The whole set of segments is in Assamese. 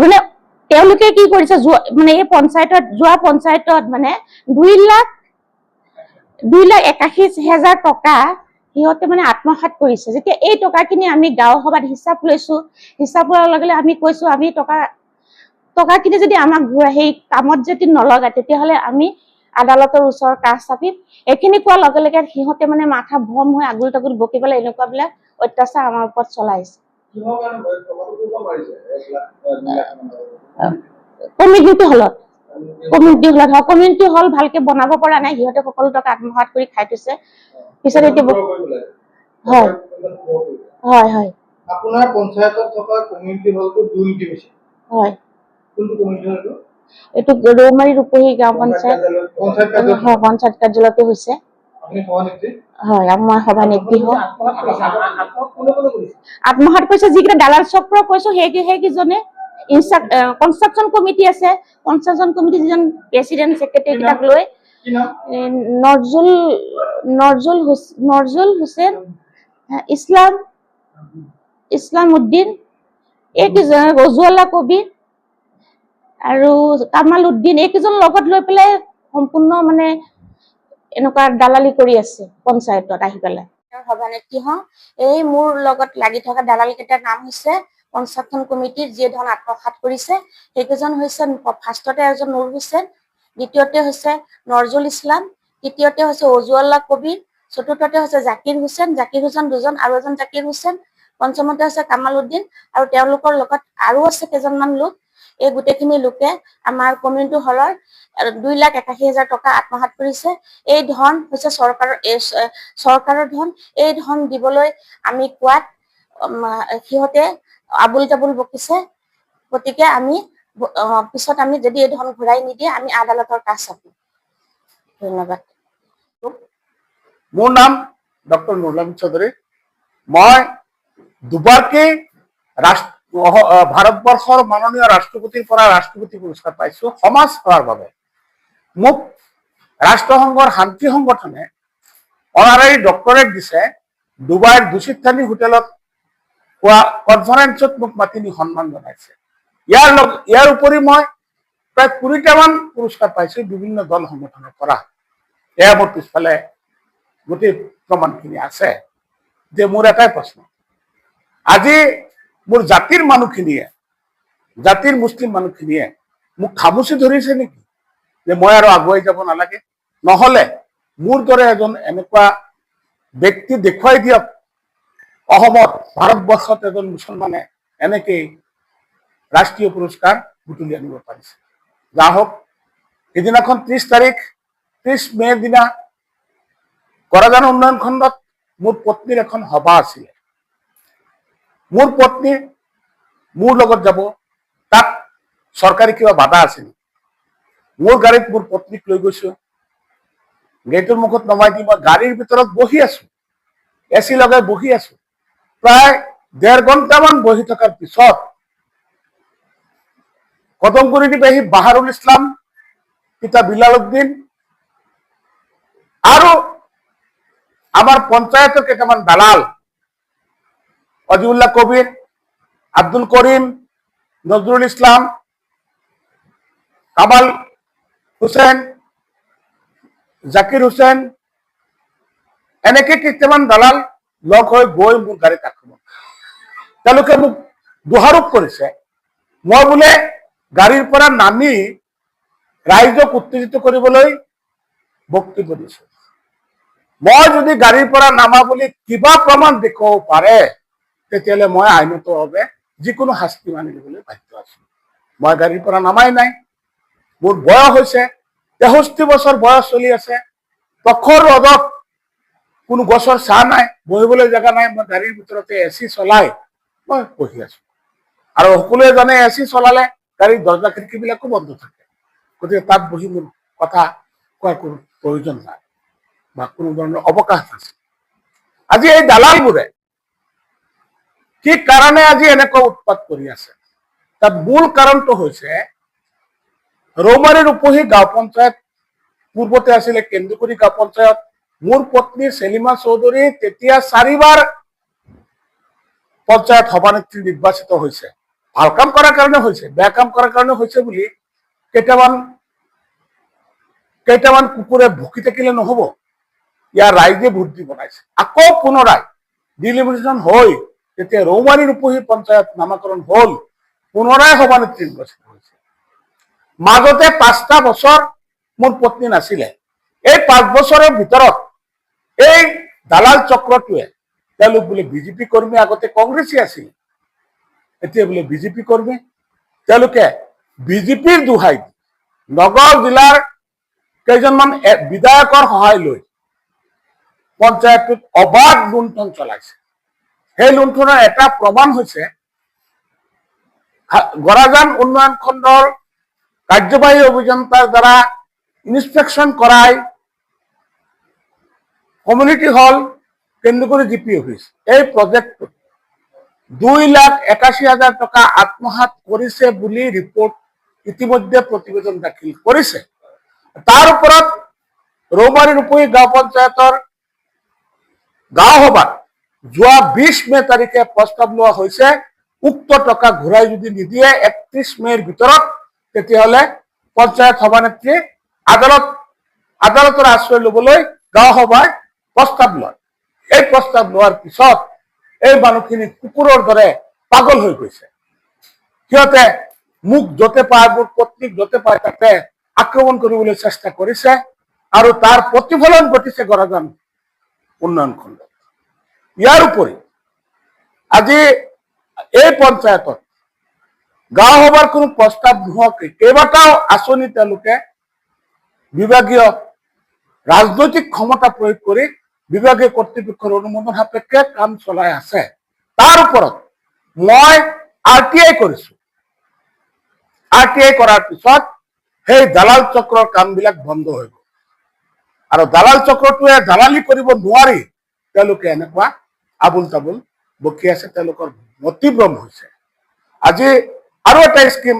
মানে তেওঁলোকে কি কৰিছে মানে এই পঞ্চায়তত যোৱা পঞ্চায়তত মানে 2,81,000 টকা সিহঁতে মানে আত্মসাৎ কৰিছে। যেতিয়া এই টকাখিনি আমি গাঁও সভাত হিচাপ লৈছো, হিচাপ লোৱাৰ লগে লগে আমি কৈছো আমি টকাখিনি যদি আমাক সেই কামত যদি নলগায় তেতিয়াহ'লে আমি আদালতৰ ওচৰৰ কাষ চাপিম। এইখিনি কোৱাৰ লগে লগে সিহঁতে মানে মাথা ভ্ৰম হৈ আগুল তাগুল বকি পেলাই এনেকুৱা বিলাক অত্যাচাৰ আমাৰ ওপৰত চলাইছে। কমিউনিটি হলত কমিউনিটি হল ভালকে বনাব পৰা নাই, সিহঁতে সকলো টকা আত্মসাৎ কৰি খাই থৈছে। পিছত এতিয়া হয় হয় হয় আপোনাৰ পঞ্চায়তত থকা কমিউনিটি হলটো দুৰ্নীতি হৈছে। হয়, কোনটো কমিউনিটি হল এইটো ৰৌমাৰী ৰূপহী গাঁও পঞ্চায়ত কাৰ্যালয়তে হৈছে। হয়, মই সভানেত্ৰী হওঁ। আত্মসাৎ কৰিছে যিকেইটা দালাল চক্ৰ কৈছো সেইকেইজনে। কনষ্ট্ৰাকচন কমিটি আছে, কনষ্ট্ৰাকচন কমিটি যিজন প্ৰেচিডেণ্ট ছেক্ৰেটাৰী কেইটাক লৈ নজৰুল হুছেইন, ইছলাম উদ্দিন, এইকেইজন, ৰজুৱালা কবিৰ আৰু কামাল উদ্দিন, এইকেইজন লগত লৈ পেলাই সম্পূৰ্ণ মানে এনেকুৱা দালালি কৰি আছে পঞ্চায়তত আহি পেলাই। সভানেত্ৰী হওঁ। এই মোৰ লগত লাগি থকা দালাল কেইটাৰ নাম হৈছে কনষ্ট্ৰাকচন কমিটিৰ যিয়ে ধন আত্মসাৎ কৰিছে সেইকেইজন হৈছে ফাৰ্ষ্টতে এজন নুৰ হুছেইন, দ্বিতীয়তে হৈছে নজৰুল ইছলাম, তৃতীয়তে হৈছে ৰজুৱালা কবিৰ, চতুৰ্থতে হৈছে জাকিৰ হুছেইন দুজন আৰু এজন জাকিৰ হুছেইন, পঞ্চমতে হৈছে কামাল উদ্দিন আৰু তেওঁলোকৰ লগত আৰু আছে কেইজনমান লোক। এই গোটেইখিনি লোকে আমাৰ কমিউনিটি হলৰ 2,81,000 টকা আত্মসাৎ কৰিছে। এই ধন হৈছে চৰকাৰৰ ধন। এই ধন দিবলৈ আমি কোৱাত সিহঁতে আবুল তাবুল বকিছে। গতিকে আমি পিছত আমি যদি এই ধন ঘূৰাই নিদিয়ে আমি আদালতৰ কাষ চাপিম। ধন্যবাদ। মোৰ নাম ডক্টৰ নুৰুল চৌধুৰী। মই দুবাৰকৈ ভাৰতবৰ্ষৰ মাননীয় ৰাষ্ট্ৰপতিৰ পৰা ৰাষ্ট্ৰপতি পুৰস্কাৰ পাইছো সমাজ সেৱাৰ বাবে। মোক ৰাষ্ট্ৰসংঘৰ শান্তি সংগঠনে অনাৰাৰী ডক্টৰেট দিছে। ডুবাইৰ দুচিত্ৰানী হোটেলত হোৱা কনফাৰেন্সত মোক মাতি নি সন্মান জনাইছে। ইয়াৰ উপৰি মই প্ৰায় 20টামান পুৰস্কাৰ পাইছো বিভিন্ন দল সংগঠনৰ পৰা। এয়া মোৰ পিছফালে গোটেই প্ৰমাণখিনি আছে। যে মোৰ এটাই প্ৰশ্ন, আজি মোৰ জাতিৰ মুছলিম মানুহখিনিয়ে মোক খামুচি ধৰিছে নেকি যে মই আৰু আগুৱাই যাব নালাগে? নহলে মোৰ দৰে এজন এনেকুৱা ব্যক্তি দেখুৱাই দিয়ক অসমত, ভাৰতবৰ্ষত এজন মুছলমানে এনেকেই ৰাষ্ট্ৰীয় পুৰস্কাৰ বুটলি আনিব পাৰিছে। যা হওক, সেইদিনাখন 30 মে দিনা কৰাজান উন্নয়ন খণ্ডত মোৰ পত্নীৰ এখন সভা আছিলে। মোৰ পত্নী মোৰ লগত যাব, তাত চৰকাৰী কিবা বাধা আছিল? মোৰ গাড়ীত মোৰ পত্নীক লৈ গৈছো, গেটৰ মুখত নমাই দি মই গাড়ীৰ ভিতৰত বহি আছো, এচি লগাই বহি আছো। প্ৰায় 1.5 ঘণ্টামান বহি থকাৰ পিছত কদমগুৰি বাসী বাহাৰুল ইছলাম, পিতা বিলাল উদ্দিন আৰু আমাৰ পঞ্চায়তৰ কেইটামান দালাল অজিউল্লাহ কবিৰ, আব্দুল কৰিম, নজৰুল ইসলাম, কামাল হুসেন, জাকিৰ হুসেন, এনেকে কেইটামান দালাল লগ হৈ গৈ মোৰ গাড়ীত আক্ৰমণ। তেওঁলোকে মোক দোষাৰোপ কৰিছে মই বোলে গাড়ীৰ পৰা নামি ৰাইজক উত্তেজিত কৰিবলৈ বক্তব্য দিছো। মই যদি গাড়ীৰ পৰা নামা বুলি কিবা প্ৰমাণ দেখুৱাব পাৰে তেতিয়াহ'লে মই আইনতভাৱে যিকোনো শাস্তি মানি ল'বলৈ বাধ্য আছো। মই গাড়ীৰ পৰা নামাই নাই। মোৰ বয়স হৈছে 63 বছৰ বয়স চলি আছে। প্ৰখৰ ৰ'দত কোনো গছৰ ছাঁ নাই, বহিবলৈ জেগা নাই। মই গাড়ীৰ ভিতৰতে এচি চলাই মই বহি আছো। আৰু সকলোৱে জানে এচি চলালে গাড়ীৰ দৰ্জা খিৰিকীবিলাকো বন্ধ থাকে। গতিকে তাত বহি মোৰ কথা কোৱাৰ কোনো প্ৰয়োজন নাই বা কোনো ধৰণৰ অৱকাশ আছে। আজি এই দালালবোৰে কি কাৰণে আজি এনেকুৱা উৎপাত কৰি আছে, তাত মূল কাৰণটো হৈছে ৰৌমাৰী ৰূপহী গাঁও পঞ্চায়ত, পূৰ্বতে আছিলে কেন্দুকুৰি গাঁও পঞ্চায়ত। মোৰ পত্নী সেলিমা চৌধুৰী তেতিয়া 4বাৰ পঞ্চায়ত সভানেত্ৰী নিৰ্বাচিত হৈছে। ভাল কাম কৰাৰ কাৰণে হৈছে, বেয়া কাম কৰাৰ কাৰণে হৈছে বুলি কেইটামান কুকুৰে ভুকি থাকিলে নহব। ইয়াৰ ৰাইজে ভোট দি বনাইছে। আকৌ পুনৰাই ডিলিমিটেশ্যন হৈ যেতিয়া ৰৌমাৰী ৰূপহী পঞ্চায়ত নামাকৰণ হল, পুনৰাই সভানেত্ৰী নিৰ্বাচিত হৈছে। মাজতে 5টা বছৰ মোৰ পত্নী নাছিলে। এই 5 বছৰৰ ভিতৰত এই দালাল চক্ৰটোৱে, তেওঁলোক বোলে বিজেপি কৰ্মী, আগতে কংগ্ৰেছী আছিল, এতিয়া বোলে বিজেপি কৰ্মী, তেওঁলোকে বিজেপিৰ দোহাই দি নগাঁও জিলাৰ কেইজনমান বিধায়কৰ সহায় লৈ পঞ্চায়তটোত অবাধ লুণ্ঠন চলাইছে। সেই লুণ্ঠনৰ এটা প্ৰমাণ হৈছে গৰাজান উন্নয়ন খণ্ডৰ কাৰ্যবাহী অভিযন্তাৰ দ্বাৰা ইনস্পেকশন কৰাই কমিউনিটি হল কেন্দ্ৰীয় জিপি অফিচ এই প্ৰজেক্টটোত 2,81,000 টকা আত্মসাৎ কৰিছে বুলি ৰিপৰ্ট ইতিমধ্যে প্ৰতিবেদন দাখিল কৰিছে। তাৰ ওপৰত ৰৌমাৰী ৰূপহী গাঁও পঞ্চায়তৰ গাঁও সভাত যোৱা 20 মে তাৰিখে প্ৰস্তাৱ লোৱা হৈছে, উক্ত টকা ঘূৰাই যদি নিদিয়ে 31 মেৰ ভিতৰত, তেতিয়াহ'লে পঞ্চায়ত সভানেত্ৰীয়ে আদালতৰ আশ্ৰয় ল'বলৈ গাঁও সভাই প্ৰস্তাৱ লয়। এই প্ৰস্তাৱ লোৱাৰ পিছত এই মানুহখিনি কুকুৰৰ দৰে পাগল হৈ গৈছে। সিহঁতে মোক য'তে পায়, মোৰ পত্নীক য'তে পায় তাতে আক্ৰমণ কৰিবলৈ চেষ্টা কৰিছে, আৰু তাৰ প্ৰতিফলন ঘটিছে গৰাজান উন্নয়ন খণ্ডত। ইয়াৰ উপৰি আজি এই পঞ্চায়তত গাঁও সভাৰ কোনো প্ৰস্তাৱ নোহোৱাকৈ কেইবাটাও আঁচনি তেওঁলোকে বিভাগীয় ৰাজনৈতিক ক্ষমতা প্ৰয়োগ কৰি বিভাগীয় কৰ্তৃপক্ষৰ অনুমোদন সাপেক্ষে কাম চলাই আছে। তাৰ ওপৰত মই RTI কৰিছো। RTI কৰাৰ পিছত সেই দালাল চক্ৰৰ কামবিলাক বন্ধ হৈ গ'ল, আৰু দালাল চক্ৰটোৱে দালালি কৰিব নোৱাৰি তেওঁলোকে এনেকুৱা আবুল তাবুল বকি আছে, তেওঁলোকৰ মতিভ্ৰম হৈছে। আজি আৰু এটা স্কিম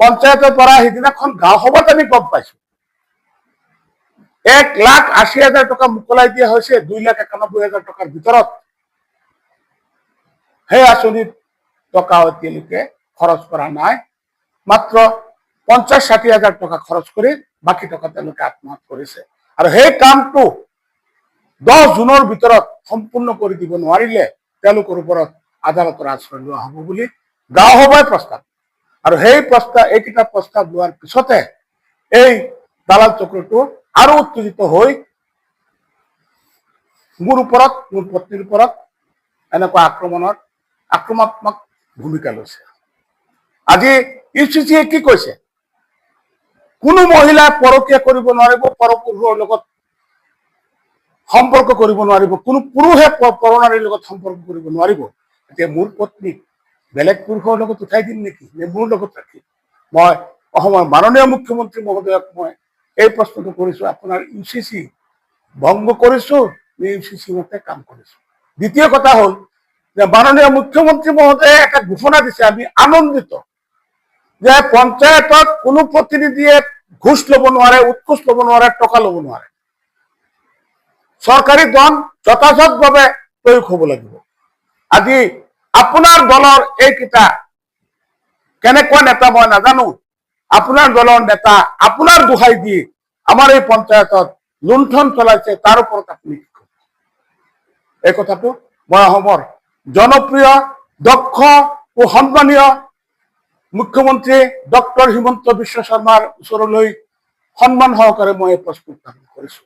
পঞ্চায়তৰ পৰা সিদিনাখন গাঁও সভাত আমি গম পাইছো, 1,80,000 টকা মোকলাই দিয়া হৈছে 2,91,000 টকাৰ ভিতৰত। সেই আঁচনিত টকা এতিয়ালৈকে খৰচ কৰা নাই, মাত্ৰ 50-60,000 টকা খৰচ কৰি বাকী টকা তেওঁলোকে আত্মসাৎ কৰিছে। আৰু সেই কামটো 10 জুনৰ ভিতৰত সম্পূৰ্ণ কৰি দিব নোৱাৰিলে তেওঁলোকৰ ওপৰত আদালতৰ আশ্ৰয় লোৱা হ'ব বুলি গাঁও সভাই প্ৰস্তাৱ। আৰু সেই এইকেইটা প্ৰস্তাৱ লোৱাৰ পিছতে এই দালাল চক্ৰটো আৰু উত্তেজিত হৈ মোৰ ওপৰত, মোৰ পত্নীৰ ওপৰত এনেকুৱা আক্ৰমণাত্মক ভূমিকা লৈছে। আজি UCCয়ে কি কৈছে? কোনো মহিলাই পৰকীয়া কৰিব নোৱাৰিব, পৰপুৰুষৰ লগত সম্পৰ্ক কৰিব নোৱাৰিব, কোনো পুৰুষে পৰনাৰীৰ লগত সম্পৰ্ক কৰিব নোৱাৰিব। এতিয়া মোৰ পত্নীক বেলেগ পুৰুষৰ লগত উঠাই দিম নেকি, নে মোৰ লগত ৰাখিম? মই অসমৰ মাননীয় মুখ্যমন্ত্ৰী মহোদয়ক মই এই প্ৰশ্নটো কৰিছো, আপোনাৰ UCC ভংগ কৰিছো নে UCC মতে কাম কৰিছো? দ্বিতীয় কথা হ'ল যে মাননীয় মুখ্যমন্ত্ৰী মহোদয়ে এটা ঘোষণা দিছে, আমি আনন্দিত যে পঞ্চায়তত কোনো প্ৰতিনিধিয়ে ঘুষ ল'ব নোৱাৰে, উৎকোচ ল'ব নোৱাৰে, টকা ল'ব নোৱাৰে। চৰকাৰী ধন যথাযথভাৱে প্ৰয়োগ হ'ব লাগিব। আজি আপোনাৰ দলৰ এইকেইটা কেনেকুৱা নেতা মই নাজানো, আপোনাৰ দলৰ নেতা আপোনাৰ দোহাই দি আমাৰ এই পঞ্চায়তত লুণ্ঠন চলাইছে, তাৰ ওপৰত আপুনি কি ক'ব? এই কথাটো মই অসমৰ জনপ্ৰিয়, দক্ষ ও সন্মানীয় মুখ্যমন্ত্ৰী ডক্টৰ হিমন্ত বিশ্ব শৰ্মাৰ ওচৰলৈ সন্মান সহকাৰে মই এই প্ৰশ্ন উত্থাপন কৰিছো।